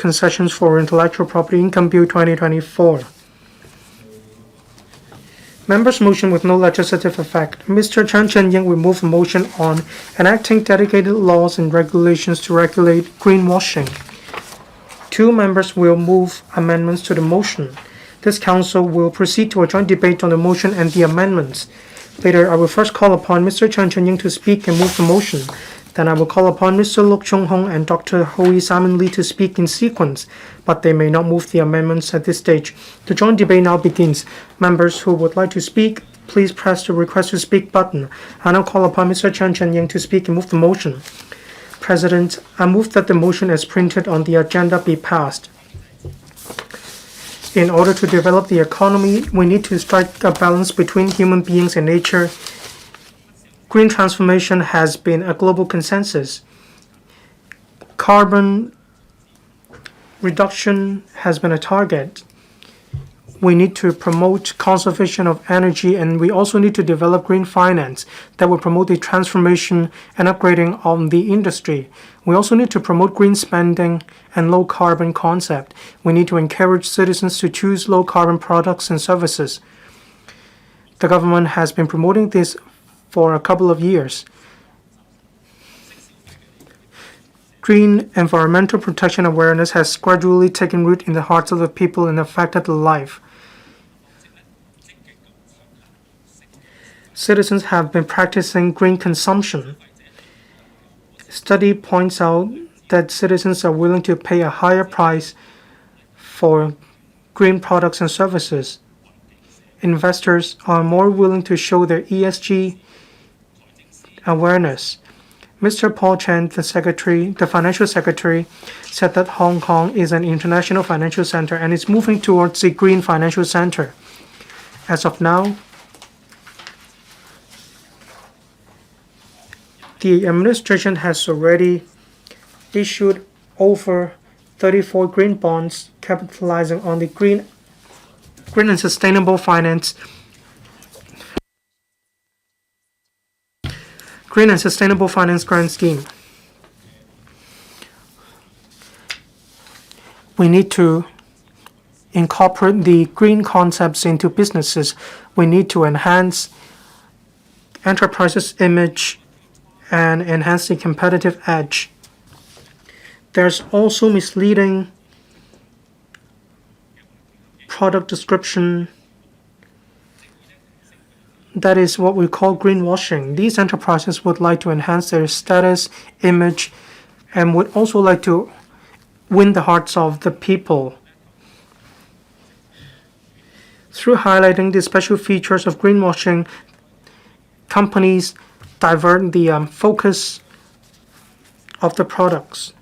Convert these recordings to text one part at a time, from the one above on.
Concessions for Intellectual Property Income Bill 2024. Members' motion with no legislative effect. Mr. Chun-ying will move a motion on enacting dedicated laws and regulations to regulate greenwashing. Two members will move amendments to the motion. This council will proceed to a joint debate on the motion and the amendments. Later, I will first call upon Mr. Chung-hung to speak and move the motion. Then I will call upon Mr. Chung-hung and Dr. Hoey Simon Lee to speak in sequence, but they may not move the amendments at this stage. The joint debate now begins. Members who would like to speak, please press the request to speak button. I now call upon Mr. Chung-hung to speak and move the motion. President, I move that the motion as printed on the agenda be passed. In order to develop the economy, we need to strike a balance between human beings and nature. Green transformation has been a global consensus. Carbon reduction has been a target. We need to promote conservation of energy, and we also need to develop green finance that will promote the transformation and upgrading of the industry. We also need to promote green spending and low carbon concept. We need to encourage citizens to choose low carbon products and services. The government has been promoting this for a couple of years. Green environmental protection awareness has gradually taken root in the hearts of the people and affected their life. Citizens have been practicing green consumption. Study points out that citizens are willing to pay a higher price for green products and services. Investors are more willing to show their ESG awareness. Mr. Pt1, the financial secretary, said that Hong Kong is an international financial center and is moving towards a green financial center. As of now, the administration has already issued over 34 green bonds capitalizing on the green and sustainable finance grant scheme. We need to incorporate the green concepts into businesses. We need to enhance enterprises' image and enhance the competitive edge. There's also misleading product description. That is what we call greenwashing. These enterprises would like to enhance their status, image, and would also like to win the hearts of the people. Through highlighting the special features of greenwashing, companies divert the focus of the products.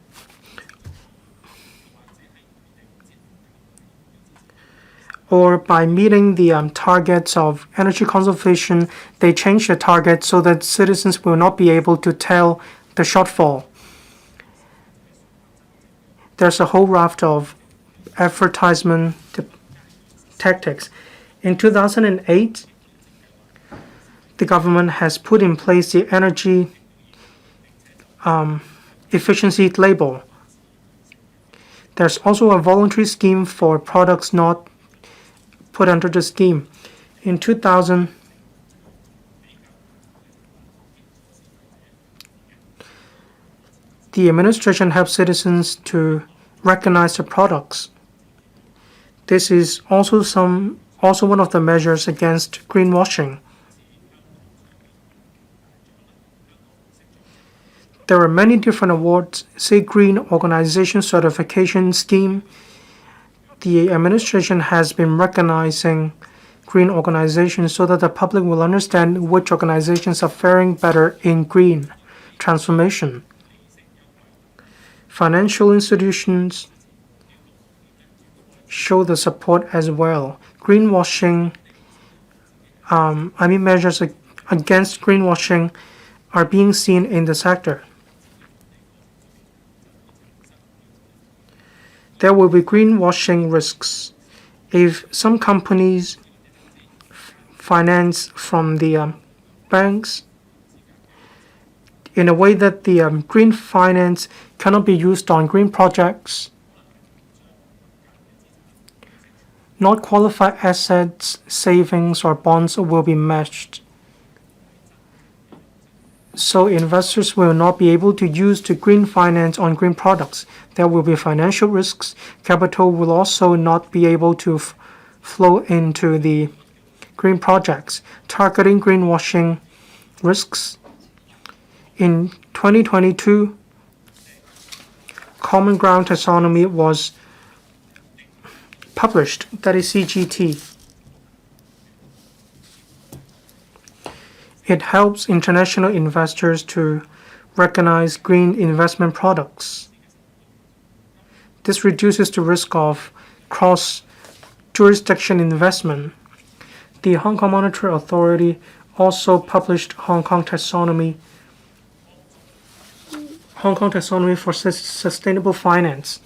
Or by meeting the targets of energy conservation, they change the target so that citizens will not be able to tell the shortfall. There's a whole raft of advertisement tactics. In 2008, the government has put in place the energy efficiency label. There's also a voluntary scheme for products not put under the scheme. In 2000, the administration helps citizens to recognize the products. This is also one of the measures against greenwashing. There are many different awards, say Green Organization Certification Scheme. The administration has been recognizing green organizations so that the public will understand which organizations are faring better in green transformation. Financial institutions show the support as well. Greenwashing, measures against greenwashing are being seen in the sector. There will be greenwashing risks if some companies finance from the banks in a way that the green finance cannot be used on green projects. not qualified assets, savings, or bonds will be matched. So investors will not be able to use the green finance on green products. There will be financial risks. Capital will also not be able to flow into the green projects. Targeting greenwashing risks. In 2022, Common Ground Taxonomy was published, that is CGT. It helps international investors to recognize green investment products. This reduces the risk of cross-jurisdiction investment. The Hong Kong Monetary Authority also published Hong Kong Taxonomy for Sustainable Finance.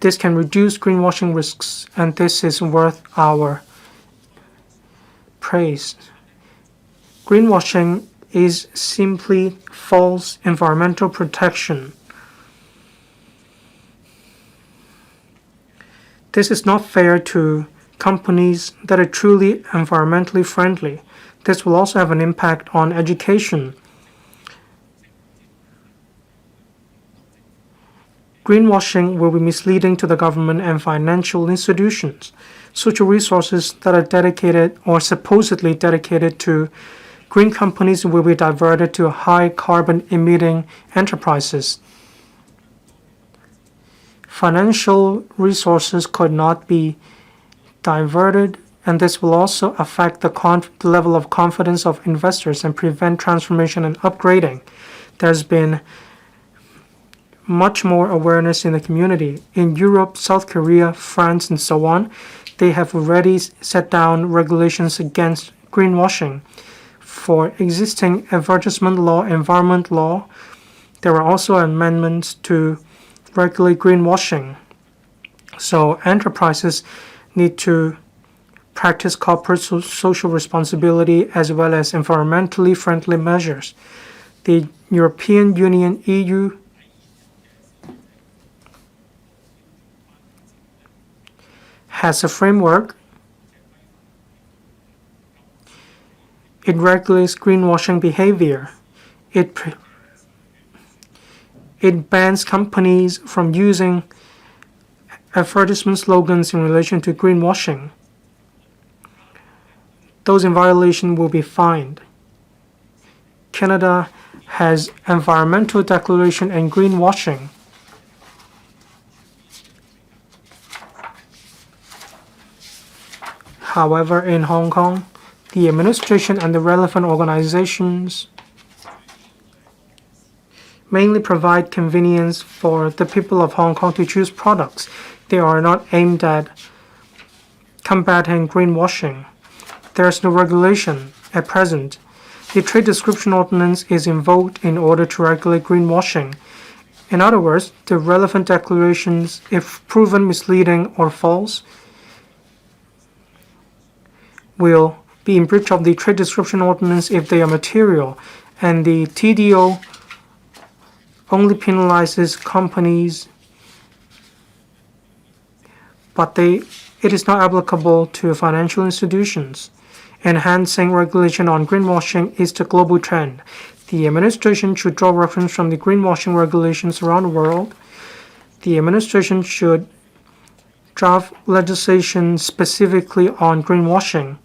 This can reduce greenwashing risks, and this is worth our praise. Greenwashing is simply false environmental protection. This is not fair to companies that are truly environmentally friendly. This will also have an impact on education. Greenwashing will be misleading to the government and financial institutions. Social resources that are dedicated or supposedly dedicated to green companies will be diverted to high carbon emitting enterprises. Financial resources could not be diverted, and this will also affect the level of confidence of investors and prevent transformation and upgrading. There's been much more awareness in the community. In Europe, South Korea, France, and so on, they have already set down regulations against greenwashing. For existing advertisement law, environment law, there are also amendments to regulate greenwashing. So enterprises need to practice corporate social responsibility as well as environmentally friendly measures. The European Union, EU, has a framework. It regulates greenwashing behavior. It bans companies from using advertisement slogans in relation to greenwashing. Those in violation will be fined. Canada has environmental declaration and greenwashing. However, in Hong Kong, the administration and the relevant organizations mainly provide convenience for the people of Hong Kong to choose products. They are not aimed at combating greenwashing. There is no regulation at present. The Trade Description Ordinance is invoked in order to regulate greenwashing. In other words, the relevant declarations, if proven misleading or false, will be in breach of the Trade Description Ordinance if they are material, and the TDO only penalizes companies, but it is not applicable to financial institutions. Enhancing regulation on greenwashing is the global trend. The administration should draw reference from the greenwashing regulations around the world. The administration should draft legislation specifically on greenwashing.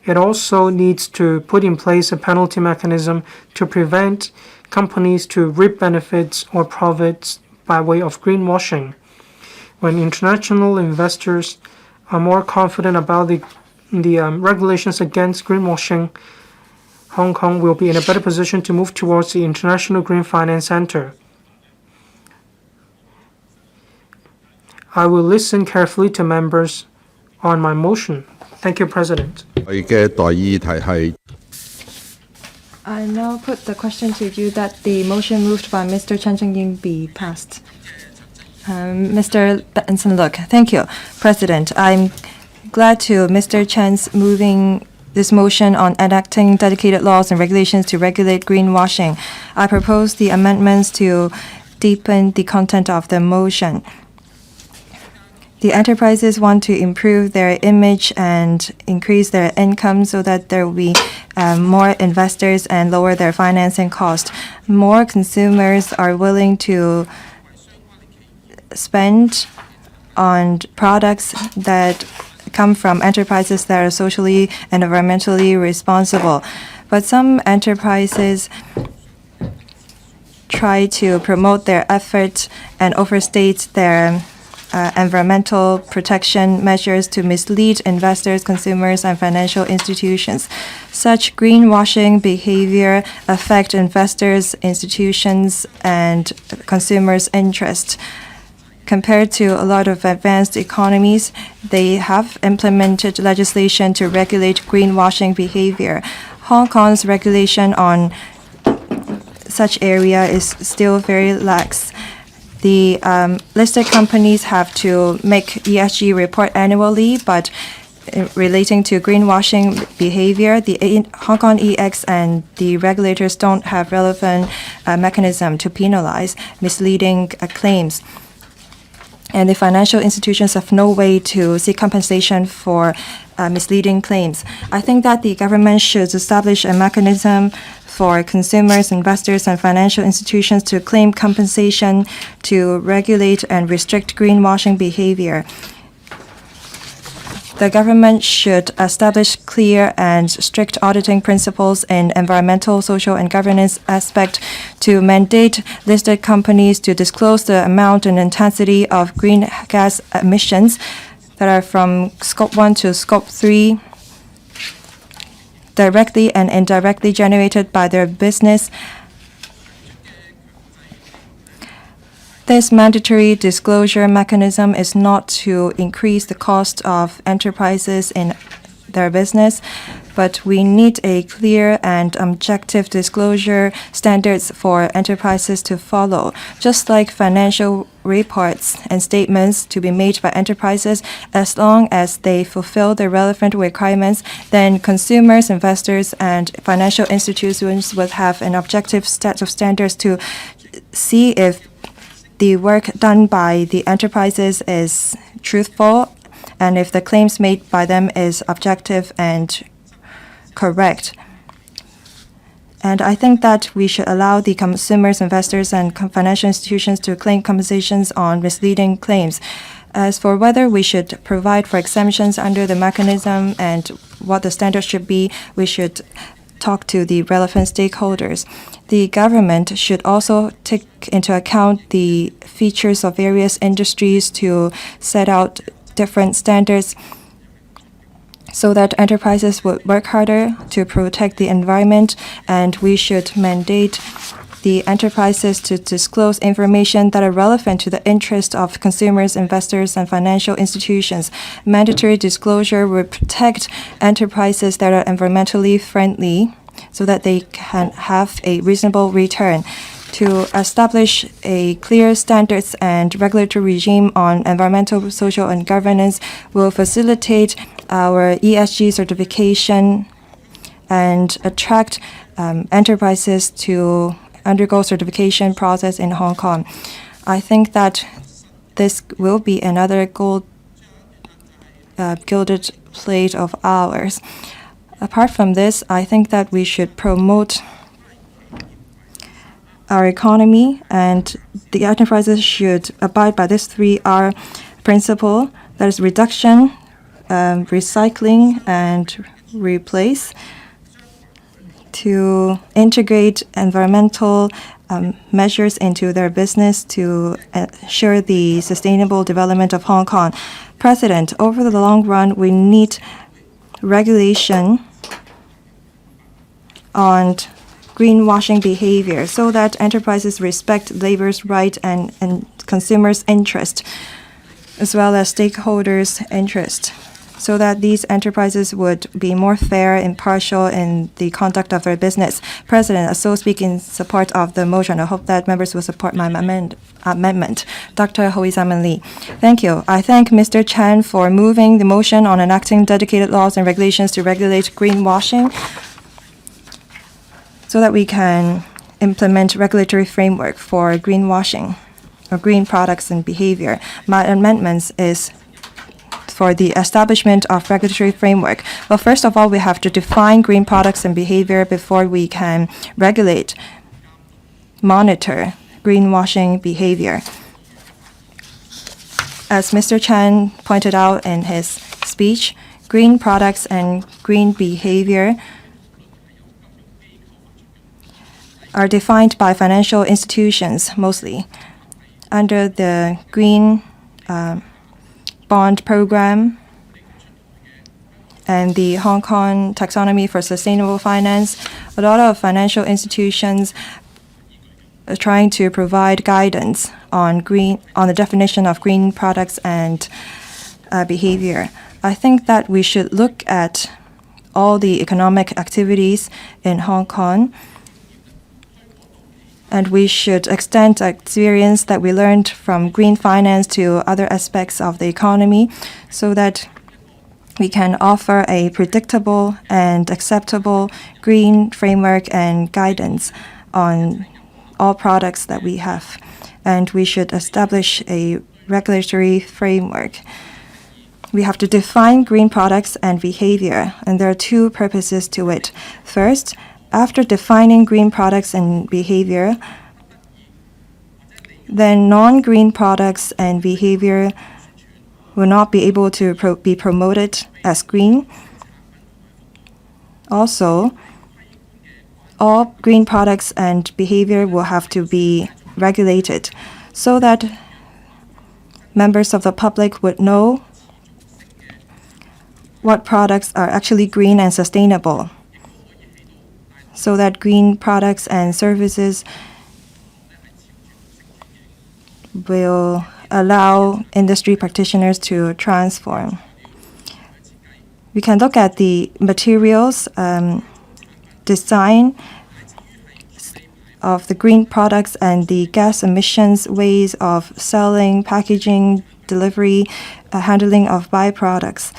It also needs to put in place a penalty mechanism to prevent companies to reap benefits or profits by way of greenwashing. When international investors are more confident about the regulations against greenwashing, Hong Kong will be in a better position to move towards the International Green Finance Center. I will listen carefully to members on my motion. Thank you, President. I now put the question to you that the motion moved by Mr. Chung-hung be passed. Mr. Benson Look, thank you, President. I'm glad to Mr. Chen's moving this motion on enacting dedicated laws and regulations to regulate greenwashing. I propose the amendments to deepen the content of the motion. The enterprises want to improve their image and increase their income so that there will be more investors and lower their financing cost. More consumers are willing to spend on products that come from enterprises that are socially and environmentally responsible. But some enterprises try to promote their efforts and overstate their environmental protection measures to mislead investors, consumers, and financial institutions. Such greenwashing behavior affect investors, institutions, and consumers' interest. Compared to a lot of advanced economies, they have implemented legislation to regulate greenwashing behavior. Hong Kong's regulation on such area is still very lax. The listed companies have to make ESG report annually, but relating to greenwashing behavior, the Hong Kong EX and the regulators don't have relevant mechanism to penalize misleading claims. And the financial institutions have no way to seek compensation for misleading claims. I think that the government should establish a mechanism for consumers, investors, and financial institutions to claim compensation to regulate and restrict greenwashing behavior. The government should establish clear and strict auditing principles in environmental, social, and governance aspect to mandate listed companies to disclose the amount and intensity of green gas emissions that are from Scope 1 to Scope 3 directly and indirectly generated by their business. This mandatory disclosure mechanism is not to increase the cost of enterprises in their business, but we need a clear and objective disclosure standards for enterprises to follow. Just like financial reports and statements to be made by enterprises, as long as they fulfill the relevant requirements, then consumers, investors, and financial institutions will have an objective set of standards to see if the work done by the enterprises is truthful and if the claims made by them is objective and correct. And I think that we should allow the consumers, investors, and financial institutions to claim compensations on misleading claims. As for whether we should provide for exemptions under the mechanism and what the standards should be, we should talk to the relevant stakeholders. The government should also take into account the features of various industries to set out different standards so that enterprises would work harder to protect the environment, and we should mandate the enterprises to disclose information that are relevant to the interest of consumers, investors, and financial institutions. Mandatory disclosure will protect enterprises that are environmentally friendly so that they can have a reasonable return. To establish a clear standards and regulatory regime on environmental, social, and governance will facilitate our ESG certification and attract enterprises to undergo certification process in Hong Kong. I think that this will be another gilded plate of ours. Apart from this, I think that we should promote our economy, and the enterprises should abide by this 3R principle, that is reduction, recycling, and replace, to integrate environmental measures into their business to ensure the sustainable development of Hong Kong. President, over the long run, we need regulation on greenwashing behavior so that enterprises respect labor's right and consumers' interest, as well as stakeholders' interest, so that these enterprises would be more fair, impartial in the conduct of their business. President, I so speak in support of the motion. I hope that members will support my amendment. Dr. Hoey Lee. Thank you. I thank Mr. Chen for moving the motion on enacting dedicated laws and regulations to regulate greenwashing, so that we can implement regulatory framework for greenwashing or green products and behavior. My amendments is for the establishment of regulatory framework? Well, first of all, we have to define green products and behavior before we can regulate, monitor greenwashing behavior. As Mr. Chen pointed out in his speech, green products and green behavior are defined by financial institutions mostly. Under the green bond program and the Hong Kong taxonomy for sustainable finance, a lot of financial institutions are trying to provide guidance on the definition of green products and behavior. I think that we should look at all the economic activities in Hong Kong, and we should extend the experience that we learned from green finance to other aspects of the economy so that we can offer a predictable and acceptable green framework and guidance on all products that we have. And we should establish a regulatory framework. We have to define green products and behavior, and there are two purposes to it. First, after defining green products and behavior, then non-green products and behavior will not be able to be promoted as green. Also, all green products and behavior will have to be regulated so that members of the public would know what products are actually green and sustainable, so that green products and services will allow industry practitioners to transform. We can look at the materials, design of the green products and the gas emissions, ways of selling, packaging, delivery, handling of byproducts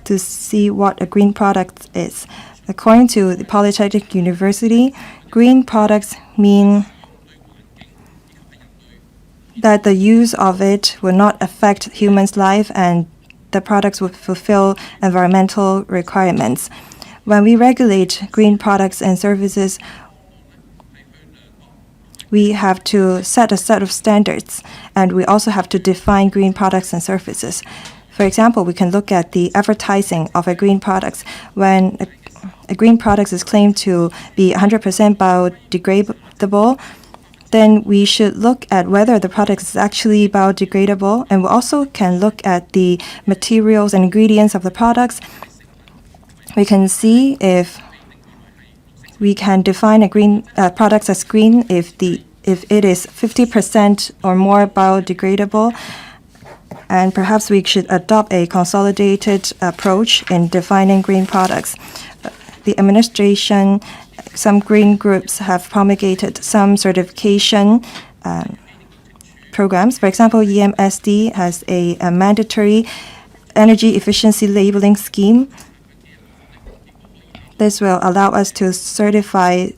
to see what a green product is. According to the Polytechnic University, green products mean that the use of it will not affect humans' life and the products will fulfill environmental requirements. When we regulate green products and services, we have to set a set of standards, and we also have to define green products and services. For example, we can look at the advertising of a green product. When a green product is claimed to be 100% biodegradable, then we should look at whether the product is actually biodegradable, and we also can look at the materials and ingredients of the products. We can see if we can define a green product as green if it is 50% or more biodegradable, and perhaps we should adopt a consolidated approach in defining green products. The administration, some green groups have promulgated some certification programs. For example, EMSD has a mandatory energy efficiency labeling scheme. This will allow us to certify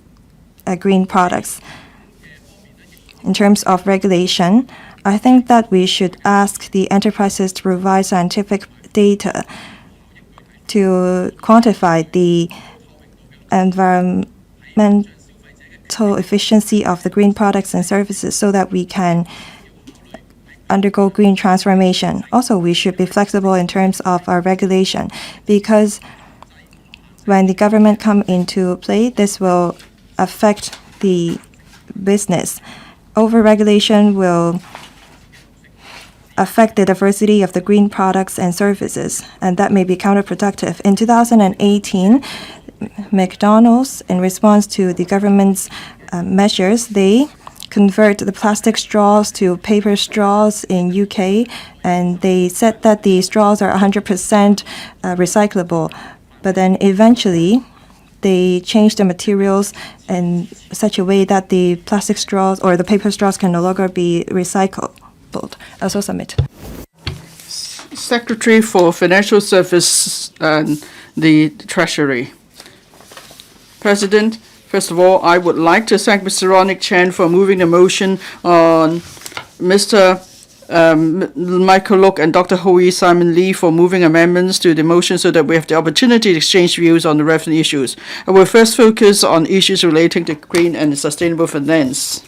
green products. In terms of regulation, I think that we should ask the enterprises to provide scientific data to quantify the environmental efficiency of the green products and services so that we can undergo green transformation. Also, we should be flexible in terms of our regulation, because when the government come into play, this will affect the business. Overregulation will affect the diversity of the green products and services, and that may be counterproductive. In 2018, McDonald's, in response to the government's measures, they convert the plastic straws to paper straws in UK, and they said that the straws are 100% recyclable. But then eventually, they changed the materials in such a way that the plastic straws or the paper straws can no longer be recycled. Also submit. Secretary for Financial Service and the Treasury. President, first of all, I would like to thank Mr. Ronnie Chen for moving the motion on Mr. Michael Look and Dr. Hoey Simon Lee for moving amendments to the motion so that we have the opportunity to exchange views on the revenue issues. I will first focus on issues relating to green and sustainable finance.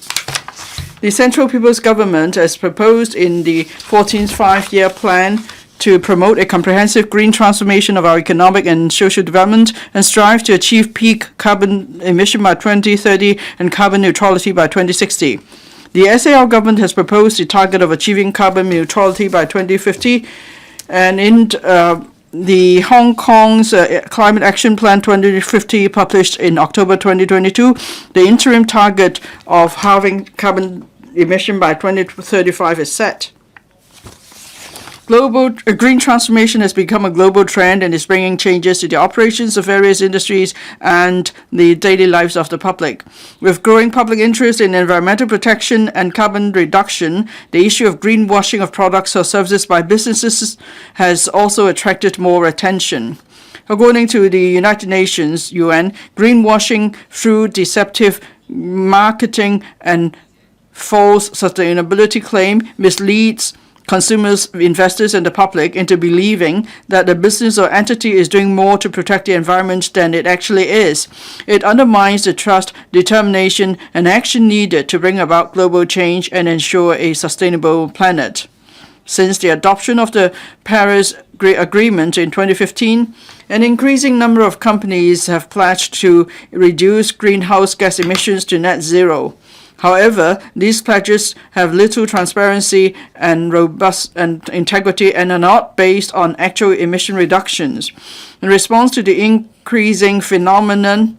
The Central People's Government, as proposed in the 14th Five-Year Plan, to promote a comprehensive green transformation of our economic and social development and strive to achieve peak carbon emission by 2030 and carbon neutrality by 2060. The SAR government has proposed the target of achieving carbon neutrality by 2050, and in the Hong Kong's Climate Action Plan 2050, published in October 2022, the interim target of halving carbon emission by 2035 is set. Green transformation has become a global trend and is bringing changes to the operations of various industries and the daily lives of the public. With growing public interest in environmental protection and carbon reduction, the issue of greenwashing of products or services by businesses has also attracted more attention. According to the United Nations, UN, greenwashing through deceptive marketing and false sustainability claim misleads consumers, investors, and the public into believing that the business or entity is doing more to protect the environment than it actually is. It undermines the trust, determination, and action needed to bring about global change and ensure a sustainable planet. Since the adoption of the Paris Agreement in 2015, an increasing number of companies have pledged to reduce greenhouse gas emissions to net zero. However, these pledges have little transparency and robust and integrity and are not based on actual emission reductions. In response to the increasing phenomenon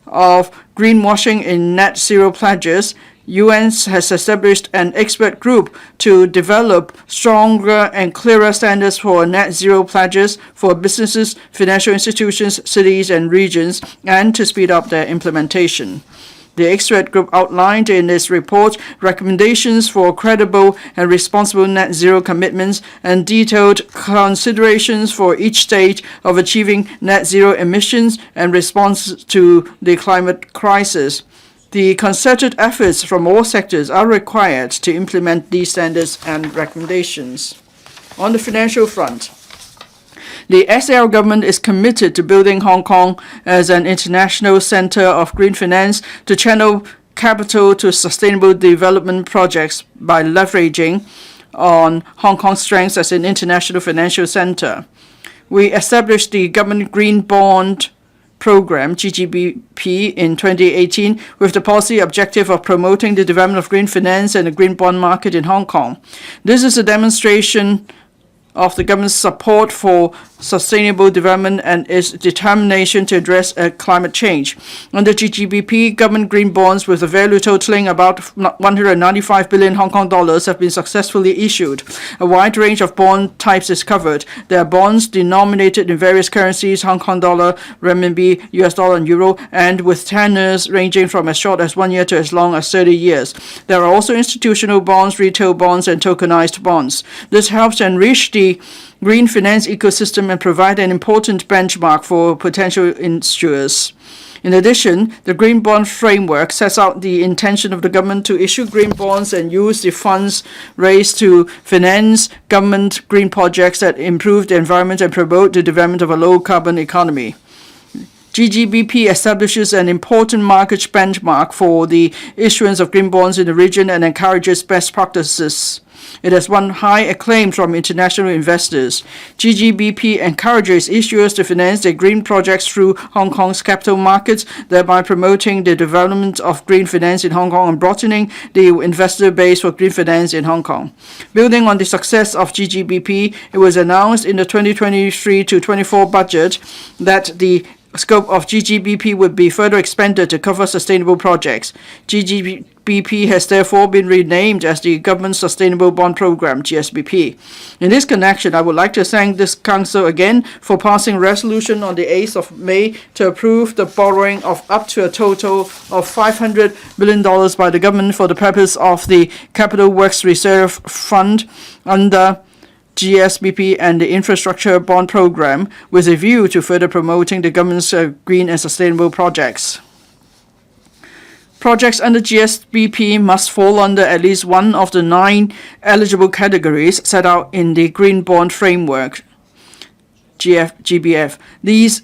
of greenwashing in net zero pledges, UN has established an expert group to develop stronger and clearer standards for net zero pledges for businesses, financial institutions, cities, and regions, and to speed up their implementation. The expert group outlined in its report recommendations for credible and responsible net zero commitments and detailed considerations for each stage of achieving net zero emissions and response to the climate crisis. The concerted efforts from all sectors are required to implement these standards and recommendations. On the financial front, the SAR government is committed to building Hong Kong as an international center of green finance to channel capital to sustainable development projects by leveraging on Hong Kong's strengths as an international financial center. We established the Government Green Bond Program, GGBP, in 2018 with the policy objective of promoting the development of green finance and the green bond market in Hong Kong. This is a demonstration of the government's support for sustainable development and its determination to address climate change. Under GGBP, government green bonds with a value totaling about 195 billion Hong Kong dollars have been successfully issued. A wide range of bond types is covered. There are bonds denominated in various currencies, Hong Kong dollar, renminbi, US dollar, and euro, and with tenors ranging from as short as 1 year to as long as 30 years. There are also institutional bonds, retail bonds, and tokenized bonds. This helps enrich the green finance ecosystem and provide an important benchmark for potential issuers. In addition, the Green Bond Framework sets out the intention of the government to issue green bonds and use the funds raised to finance government green projects that improve the environment and promote the development of a low-carbon economy. GGBP establishes an important market benchmark for the issuance of green bonds in the region and encourages best practices. It has won high acclaim from international investors. GGBP encourages issuers to finance their green projects through Hong Kong's capital markets, thereby promoting the development of green finance in Hong Kong and broadening the investor base for green finance in Hong Kong. Building on the success of GGBP, it was announced in the 2023-24 budget that the scope of GGBP would be further expanded to cover sustainable projects. GGBP has therefore been renamed as the Government Sustainable Bond Program, GSBP. In this connection, I would like to thank this Council again for passing resolution on the 8th of May to approve the borrowing of up to a total of $500 billion by the government for the purpose of the Capital Works Reserve Fund under GSBP and the Infrastructure Bond Program, with a view to further promoting the government's green and sustainable projects. Projects under GSBP must fall under at least one of the 9 eligible categories set out in the Green Bond Framework, GBF. These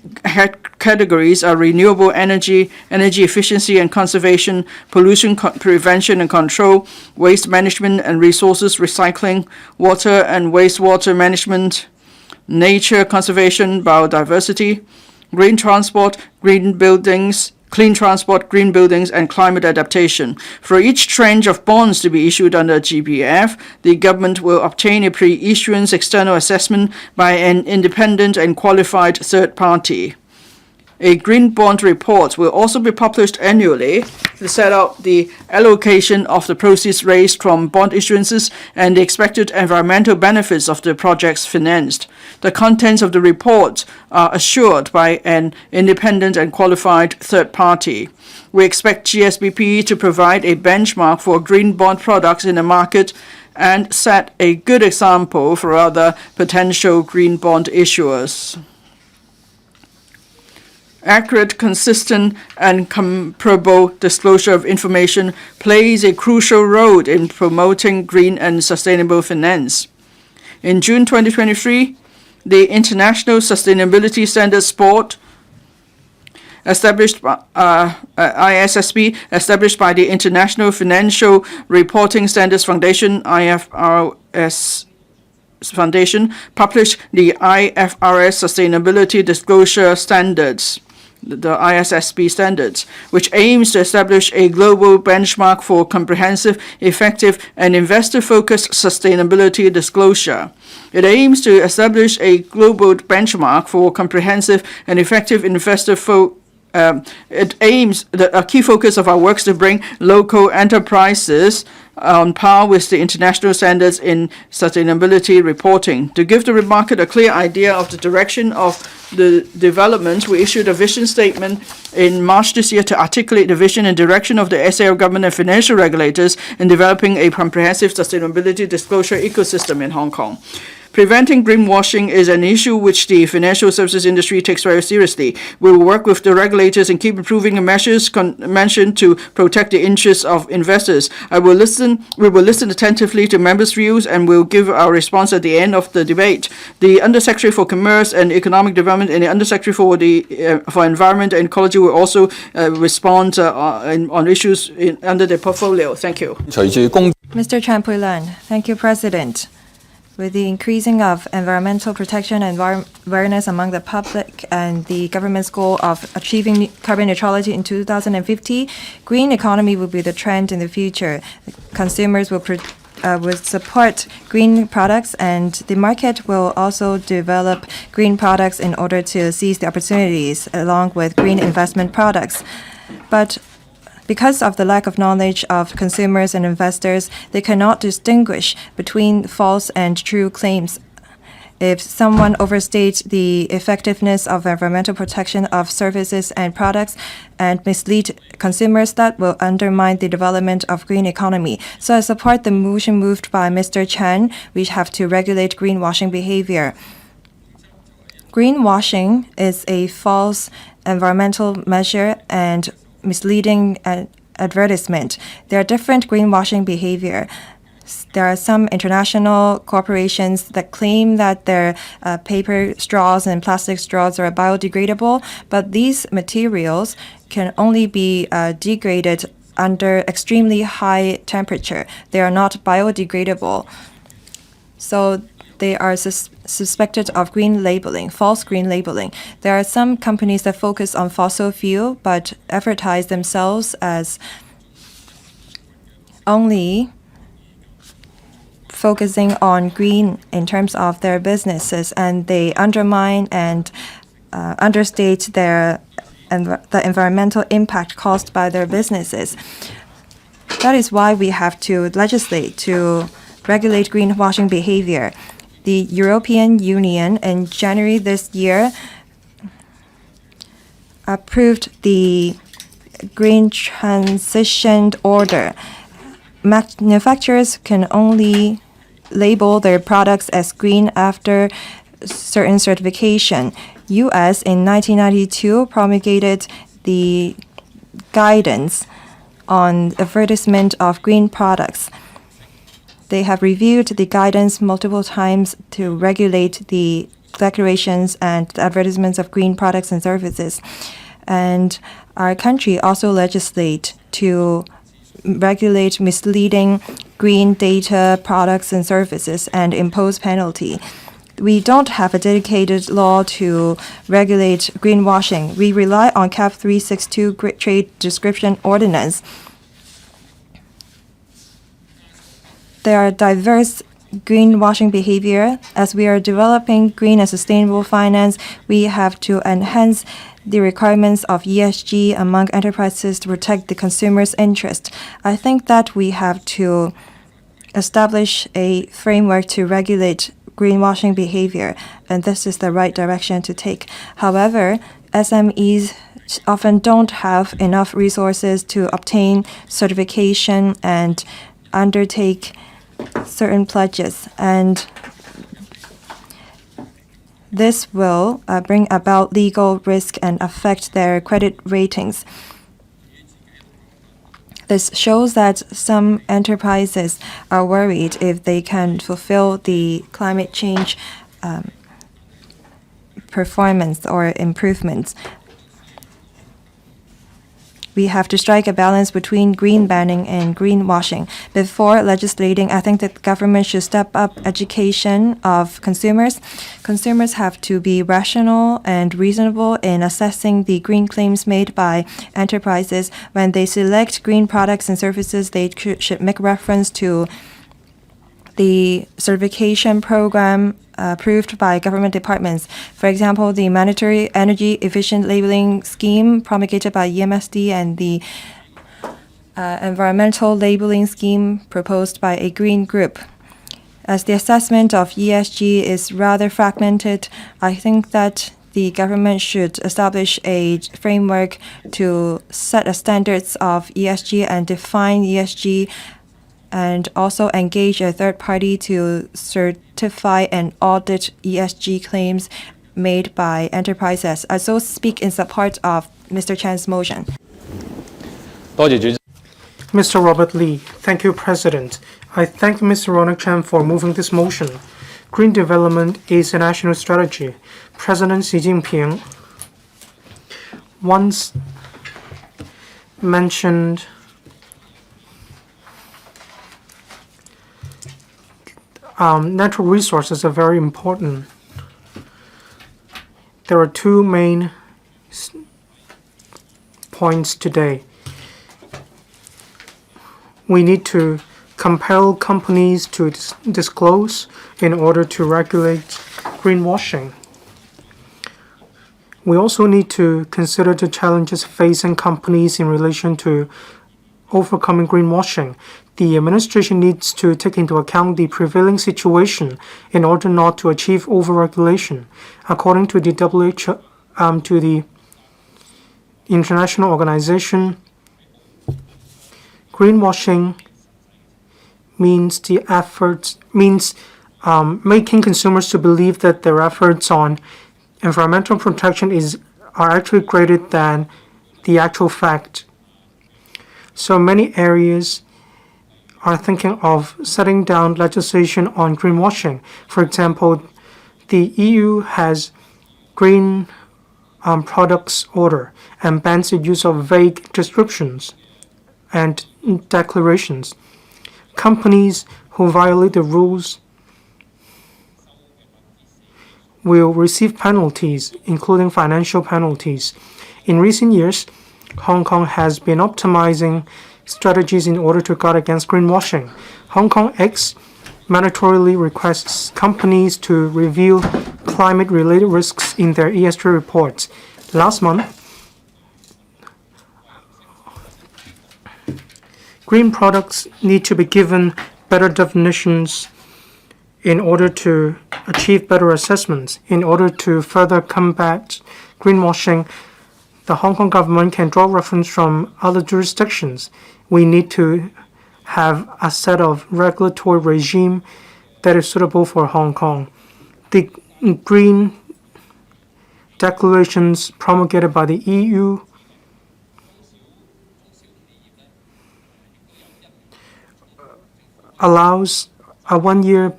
categories are renewable energy, energy efficiency and conservation, pollution prevention and control, waste management and resources recycling, water and wastewater management, nature conservation, biodiversity, green transport, green buildings, clean transport, green buildings, and climate adaptation. For each tranche of bonds to be issued under GBF, the government will obtain a pre-issuance external assessment by an independent and qualified third party. A green bond report will also be published annually to set out the allocation of the proceeds raised from bond issuances and the expected environmental benefits of the projects financed. The contents of the report are assured by an independent and qualified third party. We expect GSBP to provide a benchmark for green bond products in the market and set a good example for other potential green bond issuers. Accurate, consistent, and comparable disclosure of information plays a crucial role in promoting green and sustainable finance. In June 2023, the International Sustainability Standards Board, established by ISSB, established by the International Financial Reporting Standards Foundation, IFRS Foundation, published the IFRS Sustainability Disclosure Standards, the ISSB standards, which aims to establish a global benchmark for comprehensive, effective, and investor-focused sustainability disclosure. It aims to establish a global benchmark for comprehensive and effective a key focus of our work is to bring local enterprises on par with the international standards in sustainability reporting. To give the market a clear idea of the direction of the development, we issued a vision statement in March this year to articulate the vision and direction of the SAO government and financial regulators in developing a comprehensive sustainability disclosure ecosystem in Hong Kong. Preventing greenwashing is an issue which the financial services industry takes very seriously. We will work with the regulators and keep improving the measures mentioned to protect the interests of investors. We will listen attentively to members' views and will give our response at the end of the debate. The Undersecretary for Commerce and Economic Development and the Undersecretary for Environment and Ecology will also respond on issues under their portfolio. Thank you. Mr. Chan Pui-lan, thank you, President. With the increasing of environmental protection and awareness among the public and the government's goal of achieving carbon neutrality in 2050, green economy will be the trend in the future. Consumers will support green products, and the market will also develop green products in order to seize the opportunities along with green investment products. But because of the lack of knowledge of consumers and investors, they cannot distinguish between false and true claims. If someone overstates the effectiveness of environmental protection of services and products and mislead consumers, that will undermine the development of green economy. So I support the motion moved by Mr. Chen. We have to regulate greenwashing behavior. Greenwashing is a false environmental measure and misleading advertisement. There are different greenwashing behavior. There are some international corporations that claim that their paper straws and plastic straws are biodegradable, but these materials can only be degraded under extremely high temperature. They are not biodegradable. So they are suspected of green labeling, false green labeling. There are some companies that focus on fossil fuel but advertise themselves as only focusing on green in terms of their businesses, and they undermine and understate the environmental impact caused by their businesses. That is why we have to legislate to regulate greenwashing behavior. The European Union in January this year approved the Green Transition Order. Manufacturers can only label their products as green after certain certification. US in 1992 promulgated the guidance on advertisement of green products. They have reviewed the guidance multiple times to regulate the declarations and advertisements of green products and services. And our country also legislate to regulate misleading green data products and services and impose penalty. We don't have a dedicated law to regulate greenwashing. We rely on CAP 362 Trade Description Ordinance. There are diverse greenwashing behavior. As we are developing green and sustainable finance, we have to enhance the requirements of ESG among enterprises to protect the consumer's interest. I think that we have to establish a framework to regulate greenwashing behavior, and this is the right direction to take. However, SMEs often don't have enough resources to obtain certification and undertake certain pledges, and this will bring about legal risk and affect their credit ratings. This shows that some enterprises are worried if they can fulfill the climate change performance or improvements. We have to strike a balance between green banning and greenwashing. Before legislating, I think that the government should step up education of consumers. Consumers have to be rational and reasonable in assessing the green claims made by enterprises. When they select green products and services, they should make reference to the certification program approved by government departments. For example, the mandatory energy efficient labeling scheme promulgated by EMSD and the environmental labeling scheme proposed by a green group. As the assessment of ESG is rather fragmented, I think that the government should establish a framework to set standards of ESG and define ESG, and also engage a third party to certify and audit ESG claims made by enterprises. I so speak in support of Mr. Chan's motion. Mr. Robert Lee, thank you, President. I thank Mr. Ronald Chan for moving this motion. Green development is a national strategy. President Xi Jinping once mentioned natural resources are very important. There are two main points today. We need to compel companies to disclose in order to regulate greenwashing. We also need to consider the challenges facing companies in relation to overcoming greenwashing. The administration needs to take into account the prevailing situation in order not to achieve overregulation. According to the WHO, to the international organization, greenwashing means making consumers to believe that their efforts on environmental protection are actually greater than the actual fact. So many areas are thinking of setting down legislation on greenwashing. For example, the EU has green products order and bans the use of vague descriptions and declarations. Companies who violate the rules will receive penalties, including financial penalties. In recent years, Hong Kong has been optimizing strategies in order to guard against greenwashing. Hong Kong X mandatorily requests companies to reveal climate-related risks in their ESG reports. Last month, green products need to be given better definitions in order to achieve better assessments. In order to further combat greenwashing, the Hong Kong government can draw reference from other jurisdictions. We need to have a set of regulatory regime that is suitable for Hong Kong. The green declarations promulgated by the EU allows a 1-year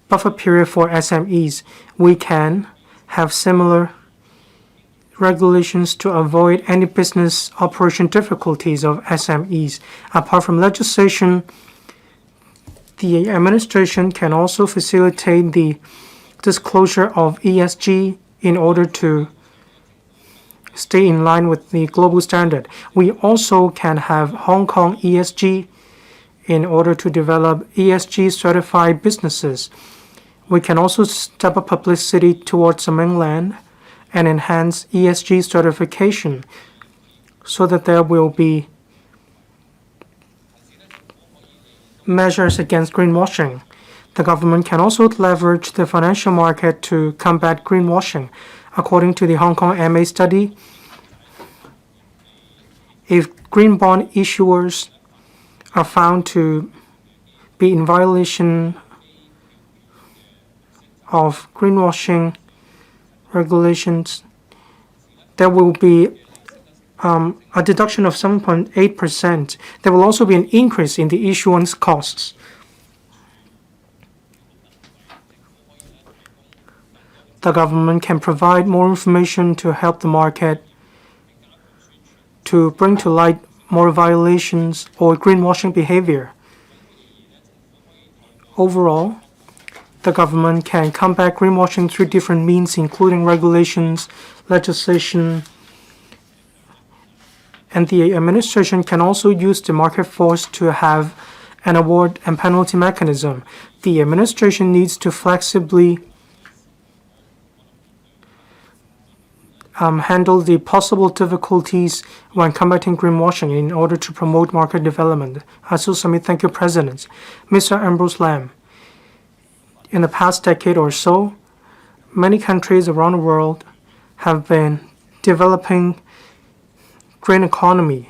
buffer period for SMEs. We can have similar regulations to avoid any business operation difficulties of SMEs. Apart from legislation, the administration can also facilitate the disclosure of ESG in order to stay in line with the global standard. We also can have Hong Kong ESG in order to develop ESG certified businesses. We can also step up publicity towards the mainland and enhance ESG certification so that there will be measures against greenwashing. The government can also leverage the financial market to combat greenwashing. According to the Hong Kong MA study, if green bond issuers are found to be in violation of greenwashing regulations, there will be a deduction of 7.8%. There will also be an increase in the issuance costs. The government can provide more information to help the market to bring to light more violations or greenwashing behavior. Overall, the government can combat greenwashing through different means, including regulations, legislation, and the administration can also use the market force to have an award and penalty mechanism. The administration needs to flexibly handle the possible difficulties when combating greenwashing in order to promote market development. I also submit thank you, President. Mr. Ambrose Lam, in the past decade or so, many countries around the world have been developing green economy.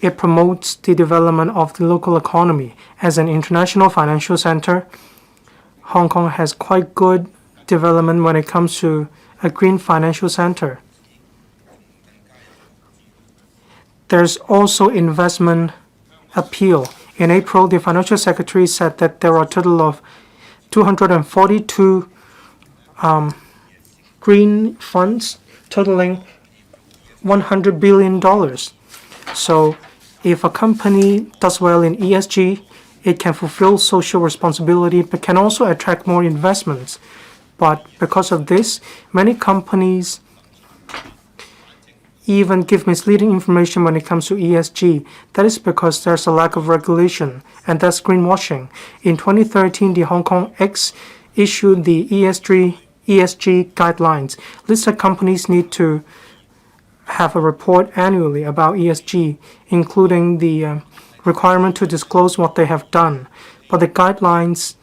It promotes the development of the local economy. As an international financial center, Hong Kong has quite good development when it comes to a green financial center. There's also investment appeal. In April, the financial secretary said that there are a total of 242 green funds totaling $100 billion. So if a company does well in ESG, it can fulfill social responsibility but can also attract more investments. But because of this, many companies even give misleading information when it comes to ESG. That is because there's a lack of regulation, and that's greenwashing. In 2013, the Hong Kong X issued the ESG guidelines. Listed companies need to have a report annually about ESG, including the requirement to disclose what they have done. But the guidelines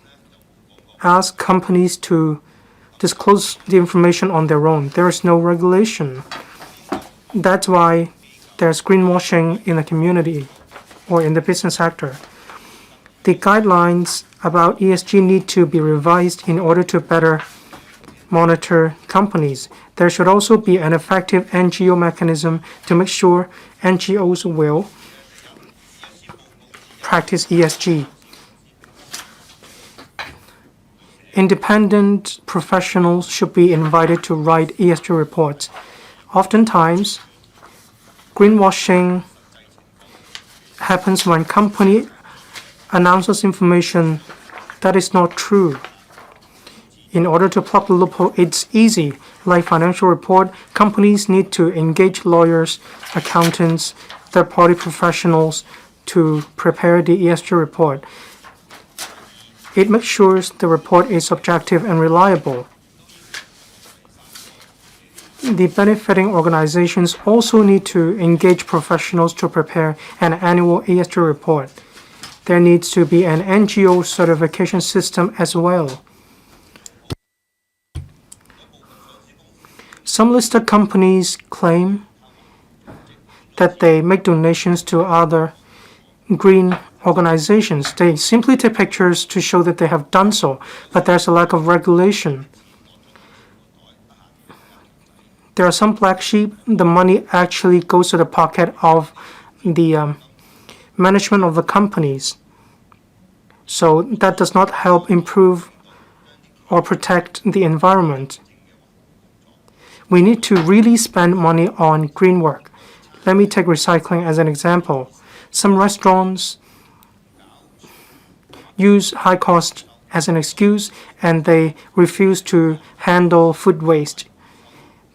ask companies to disclose the information on their own. There is no regulation. That's why there's greenwashing in the community or in the business sector. The guidelines about ESG need to be revised in order to better monitor companies. There should also be an effective NGO mechanism to make sure NGOs will practice ESG. Independent professionals should be invited to write ESG reports. Oftentimes, greenwashing happens when company announces information that is not true. In order to plug the loophole, it's easy. Like financial report, companies need to engage lawyers, accountants, third-party professionals to prepare the ESG report. It makes sure the report is objective and reliable. The benefiting organizations also need to engage professionals to prepare an annual ESG report. There needs to be an NGO certification system as well. Some listed companies claim that they make donations to other green organizations. They simply take pictures to show that they have done so, but there's a lack of regulation. There are some black sheep. The money actually goes to the pocket of the management of the companies. So that does not help improve or protect the environment. We need to really spend money on green work. Let me take recycling as an example. Some restaurants use high cost as an excuse, and they refuse to handle food waste.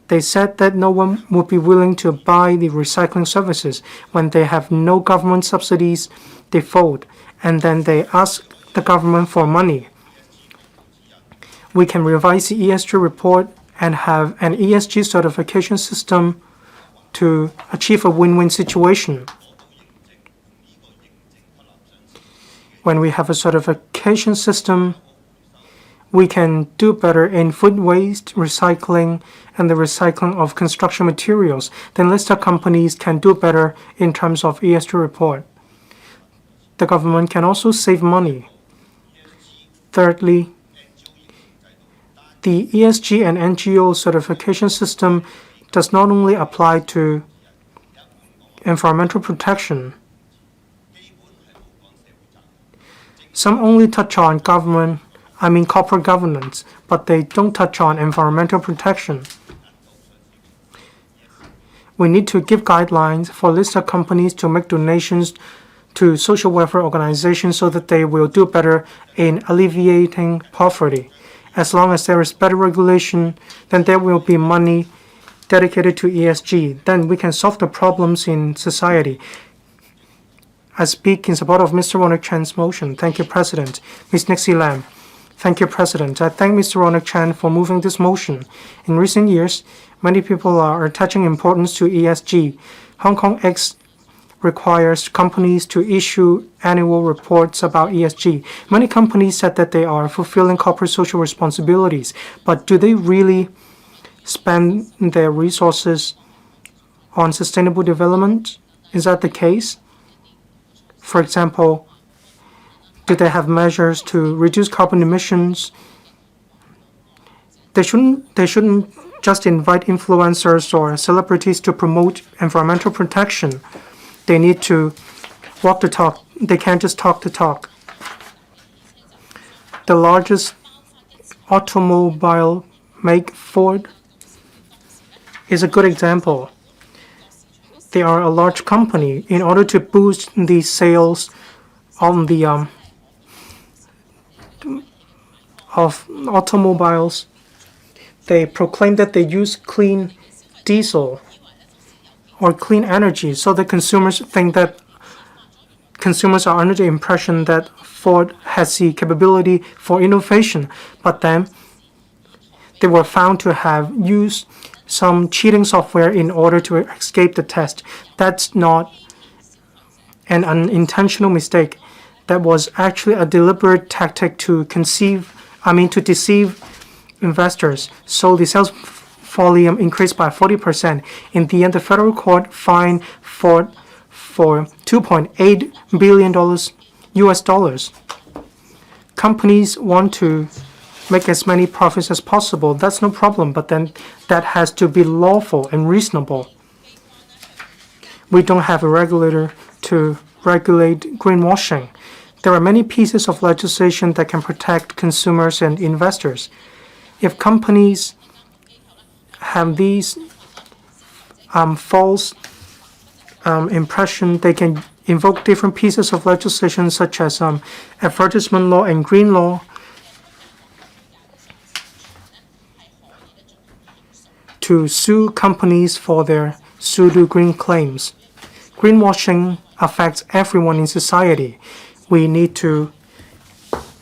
They said that no one would be willing to buy the recycling services. When they have no government subsidies, they fold, and then they ask the government for money. We can revise the ESG report and have an ESG certification system to achieve a win-win situation. When we have a certification system, we can do better in food waste, recycling, and the recycling of construction materials. Then listed companies can do better in terms of ESG report. The government can also save money. Thirdly, the ESG and NGO certification system does not only apply to environmental protection. Some only touch on corporate governance, but they don't touch on environmental protection. We need to give guidelines for listed companies to make donations to social welfare organizations so that they will do better in alleviating poverty. As long as there is better regulation, then there will be money dedicated to ESG. Then we can solve the problems in society. I speak in support of Mr. Ronald Chan's motion. Thank you, President. Ms. Nixie Lam. Thank you, President. I thank Mr. Ronald Chan for moving this motion. In recent years, many people are attaching importance to ESG. Hong Kong X requires companies to issue annual reports about ESG. Many companies said that they are fulfilling corporate social responsibilities, but do they really spend their resources on sustainable development? Is that the case? For example, do they have measures to reduce carbon emissions? They shouldn't just invite influencers or celebrities to promote environmental protection. They need to walk the talk. They can't just talk the talk. The largest automobile make, Ford, is a good example. They are a large company. In order to boost the sales on the of automobiles, they proclaim that they use clean diesel or clean energy, so the consumers are under the impression that Ford has the capability for innovation, but then they were found to have used some cheating software in order to escape the test. That's not an unintentional mistake. That was actually a deliberate tactic to deceive investors. So the sales volume increased by 40%. In the end, the federal court fined Ford for $2.8 billion US dollars. Companies want to make as many profits as possible. That's no problem, but then that has to be lawful and reasonable. We don't have a regulator to regulate greenwashing. There are many pieces of legislation that can protect consumers and investors. If companies have these false impression, they can invoke different pieces of legislation such as advertisement law and green law to sue companies for their pseudo-green claims. Greenwashing affects everyone in society. We need to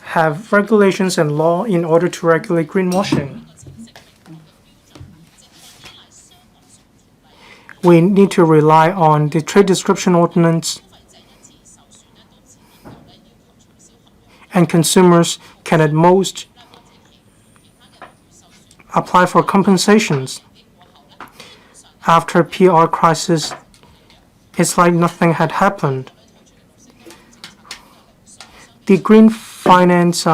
have regulations and law in order to regulate greenwashing. We need to rely on the trade description ordinance, and consumers can at most apply for compensations. After PR crisis, it's like nothing had happened. The green finance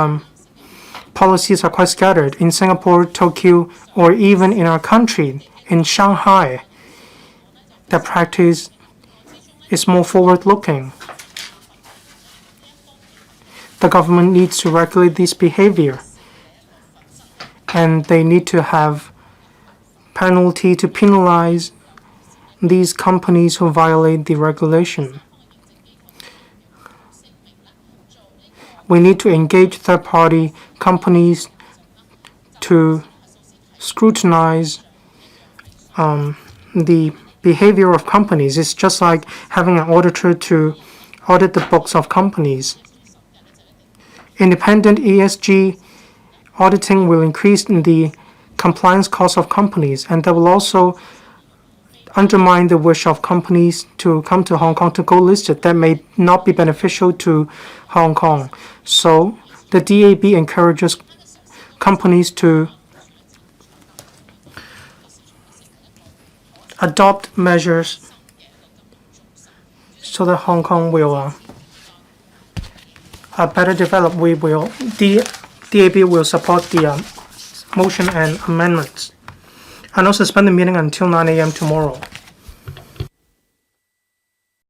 policies are quite scattered in Singapore, Tokyo, or even in our country, in Shanghai. The practice is more forward-looking. the government needs to regulate this behavior, and they need to have penalty to penalize these companies who violate the regulation. We need to engage third-party companies to scrutinize the behavior of companies. It's just like having an auditor to audit the books of companies. Independent ESG auditing will increase the compliance cost of companies, and that will also undermine the wish of companies to come to Hong Kong to go listed. That may not be beneficial to Hong Kong. So the DAB encourages companies to adopt measures so that Hong Kong will better develop. DAB will support the motion and amendments. And also suspend the meeting until 9 a.m. tomorrow.